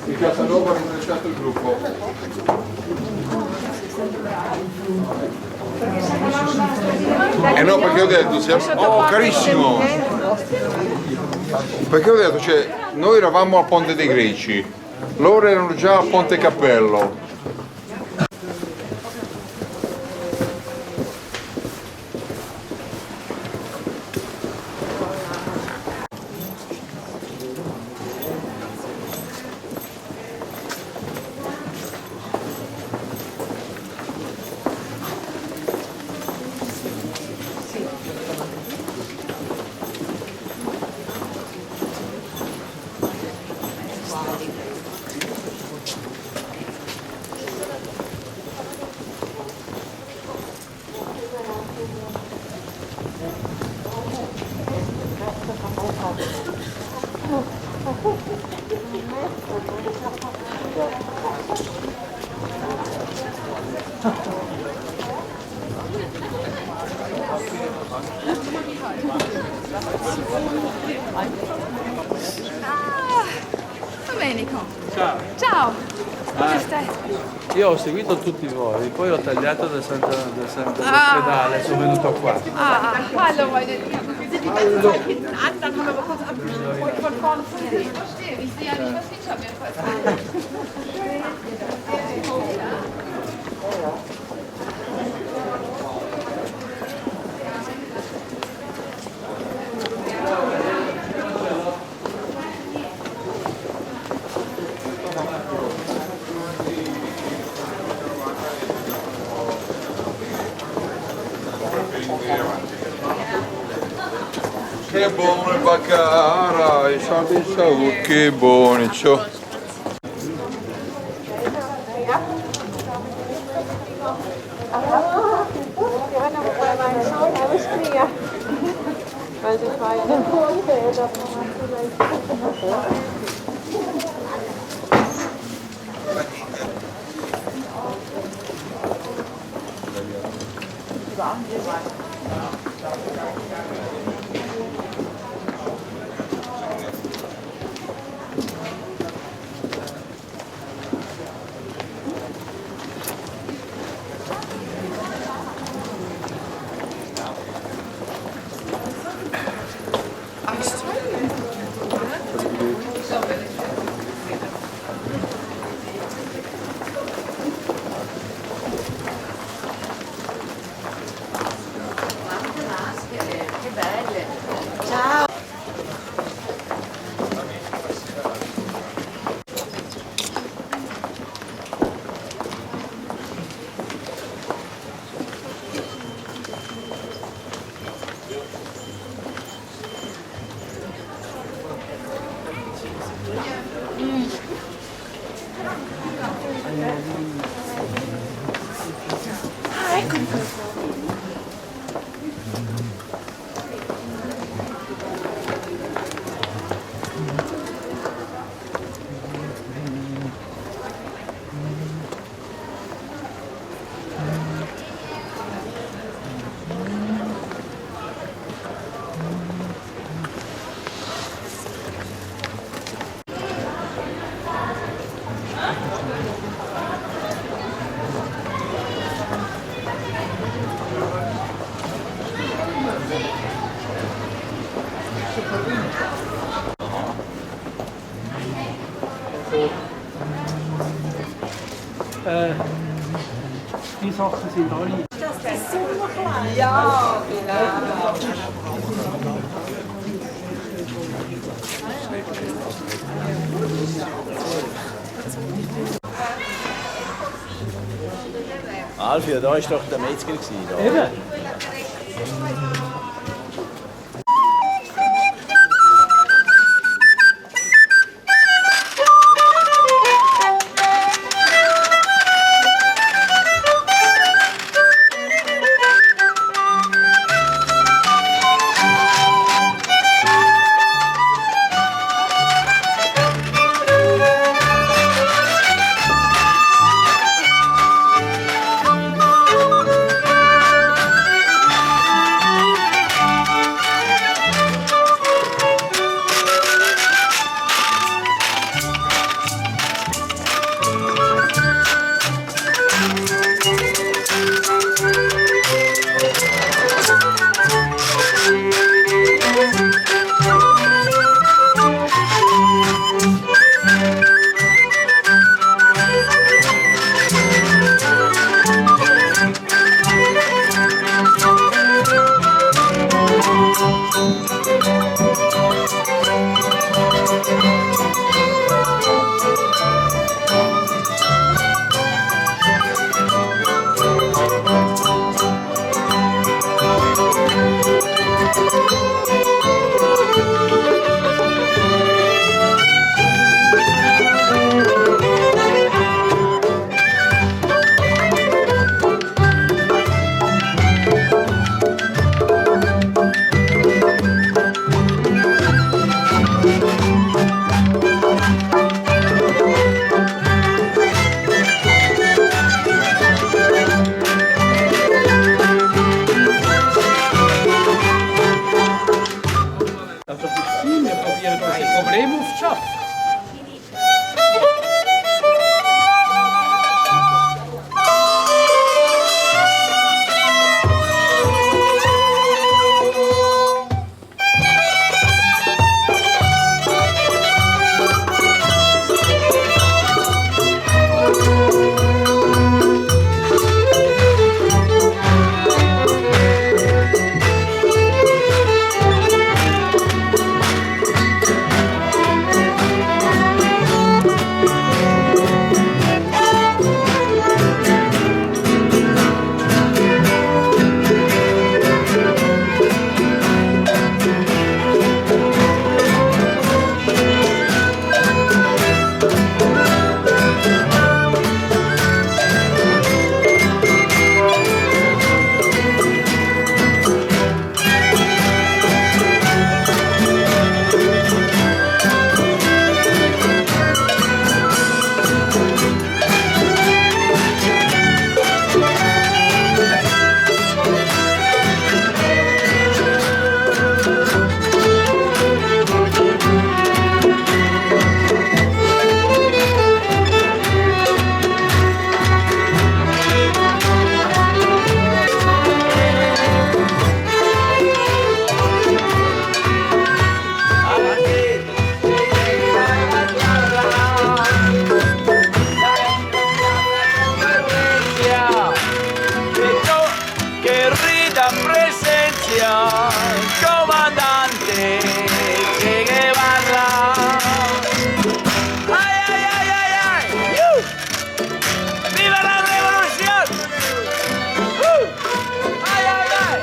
Il Casanova ha ringraziato il gruppo. No, perché ho detto, oh carissimo! Perché ho detto, cioè, noi eravamo al Ponte dei Greci, loro erano già al Ponte Cappello. Domenico. Ciao. Ciao. Come stai? Io ho seguito tutti voi, poi ho tagliato dall'ospedale, sono venuto qua. Hallo meine Lieben. Wir sind die ganze Zeit hinten an, dann haben wir mal kurz von vorne gesehen. Verstehe, ich sehe ja nicht, was hinter mir passiert. Che buono il baccara, i soldi, che buoni, ciò. Die Sachen sind alle. Ja, genau. Alfio, da war doch der Metzger. Da. Eben. Ciao! Comandante Che Guevara. Ay, ay, ay, ay, ay. ¡Viva la revolución! Ay, ay, ay.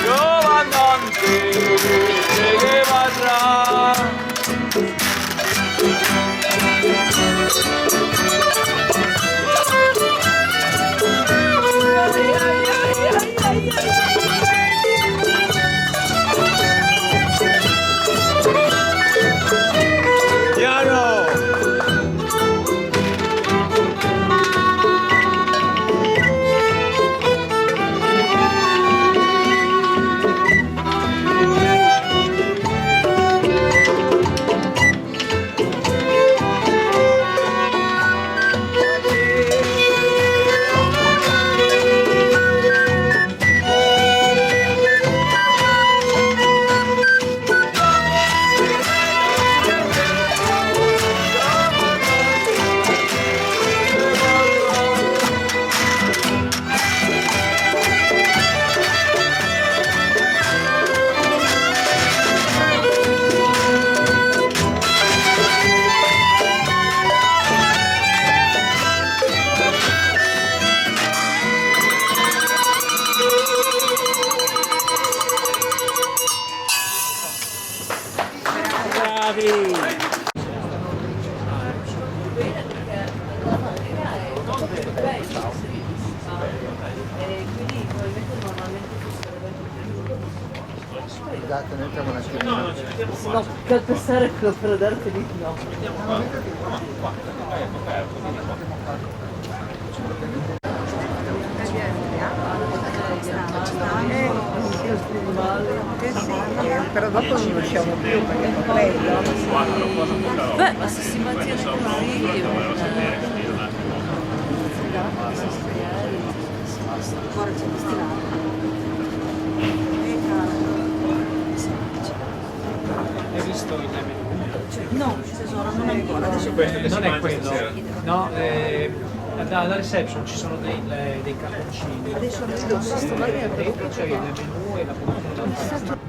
Comandante Che Guevara. Scusate, noi siamo un attimino. No, calpestare quello per darti di no. Però dopo non usciamo più perché è freddo. Beh, ma se si mantiene così... Hai visto il menù? No, tesoro, non ancora. Adesso Non è quello, no, alla reception ci sono dei cartoncini. devo sistemare Dentro c'è il menù e la porzione.